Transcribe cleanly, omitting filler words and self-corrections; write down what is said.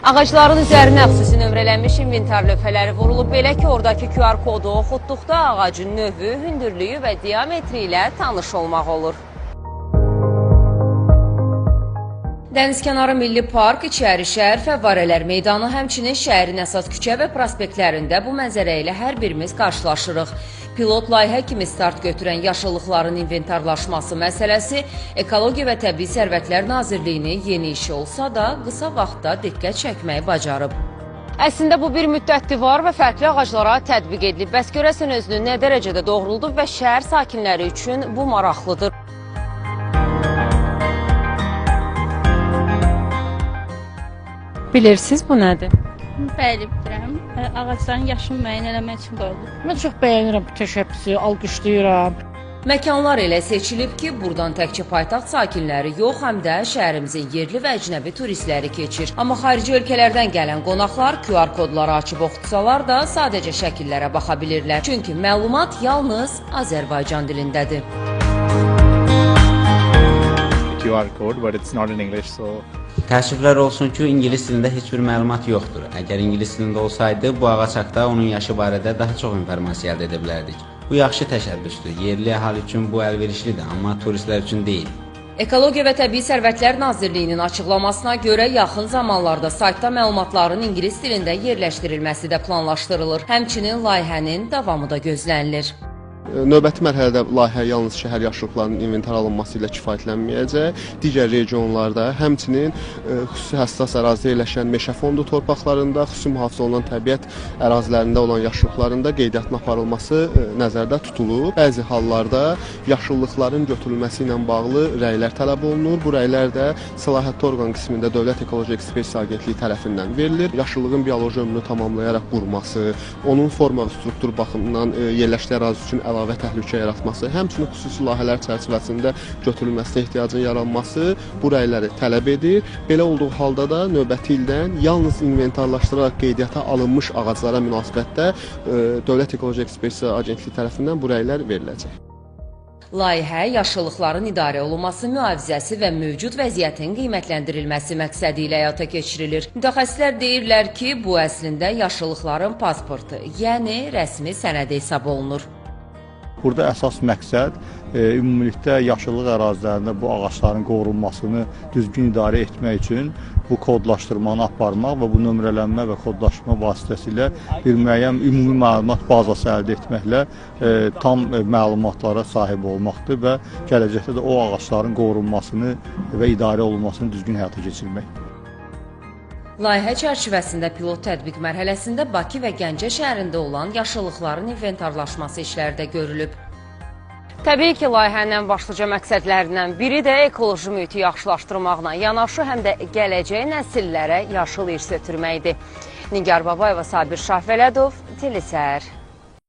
Ağacların üzərinə xüsusi nömrələnmiş inventar lövhələri vurulub. Belə ki, oradakı QR kodu oxutduqda ağacın növü, hündürlüyü və diametri ilə tanış olmaq olur. Dənizkənarı Milli Park, İçəri şəhər, Fəvvarələr meydanı, həmçinin şəhərin əsas küçə və prospektlərində bu mənzərə ilə hər birimiz qarşılaşırıq. Pilot layihə kimi start götürən yaşıllıqların inventarlaşması məsələsi Ekologiya və Təbii Sərvətlər Nazirliyinin yeni işi olsa da, qısa vaxtda diqqət çəkməyi bacarıb. Əslində bu bir müddətdir var və fərqli ağaclara tətbiq edilib. Bəs görəsən özünü nə dərəcədə doğrulduq və şəhər sakinləri üçün bu maraqlıdır. Bilirsiniz bu nədir? Bəli, bilirəm. Ağacların yaşını müəyyən eləmək üçün qoyulur. Mən çox bəyənirəm bu təşəbbüsü, alqışlayıram. Məkanlar elə seçilib ki, buradan təkcə paytaxt sakinləri yox, həm də şəhərimizin yerli və əcnəbi turistləri keçir. Amma xarici ölkələrdən gələn qonaqlar QR kodları açıb oxutsalar da sadəcə şəkillərə baxa bilirlər. Çünki məlumat yalnız Azərbaycan dilindədir. QR code, but it's not in English, so Təəssüflər olsun ki, ingilis dilində heç bir məlumat yoxdur. Əgər ingilis dilində olsaydı, bu ağac haqqında onun yaşı barədə daha çox informasiya əldə edə bilərdik. Bu yaxşı təşəbbüsdür. Yerli əhali üçün bu əlverişlidir, amma turistlər üçün deyil. Ekologiya və Təbii Sərvətlər Nazirliyinin açıqlamasına görə yaxın zamanlarda saytda məlumatların ingilis dilində yerləşdirilməsi də planlaşdırılır. Həmçinin layihənin davamı da gözlənilir. Növbəti mərhələdə layihə yalnız şəhər yaşıllıqlarının inventar alınması ilə kifayətlənməyəcək, digər regionlarda, həmçinin xüsusi həssas ərazidə yerləşən meşə fondu torpaqlarında, xüsusi mühafizə olunan təbiət ərazilərində olan yaşıllıqların da qeydiyyatına aparılması nəzərdə tutulub. Bəzi hallarda yaşıllıqların götürülməsi ilə bağlı rəylər tələb olunur. Bu rəylər də səlahiyyətli orqan qismində Dövlət Ekoloji Ekspertiza Agentliyi tərəfindən verilir. Yaşıllığın bioloji ömrünü tamamlayaraq quruması, onun forma və struktur baxımından yerləşdiyi ərazi üçün əlavə təhlükə yaratması, həmçinin xüsusi layihələr çərçivəsində götürülməsinə ehtiyacın yaranması bu rəyləri tələb edir. Belə olduğu halda da növbəti ildən yalnız inventarlaşdıraraq qeydiyyata alınmış ağaclara münasibətdə Dövlət Ekoloji Ekspertiza Agentliyi tərəfindən bu rəylər veriləcək. Layihə yaşıllıqların idarə olunması, mühafizəsi və mövcud vəziyyətin qiymətləndirilməsi məqsədi ilə həyata keçirilir. Mütəxəssislər deyirlər ki, bu əslində yaşıllıqların pasportu, yəni rəsmi sənədi hesab olunur. burada əsas məqsəd ümumilikdə yaşıllıq ərazilərində bu ağacların qorunmasını düzgün idarə etmək üçün bu kodlaşdırmanı aparmaq və bu nömrələnmə və kodlaşma vasitəsilə bir müəyyən ümumi məlumat bazası əldə etməklə tam məlumatlara sahib olmaqdır və gələcəkdə də o ağacların qorunmasını və idarə olunmasını düzgün həyata keçirmək. Layihə çərçivəsində pilot tətbiq mərhələsində Bakı və Gəncə şəhərində olan yaşıllıqların inventarlaşması işləri də görülüb. Təbii ki, layihənin başlıca məqsədlərindən biri də ekoloji mühiti yaxşılaşdırmaqla yanaşı, həm də gələcək nəsillərə yaşıl irs ötürməkdir. Nigar Babayeva, Sabir Şahvələdov, Telesər.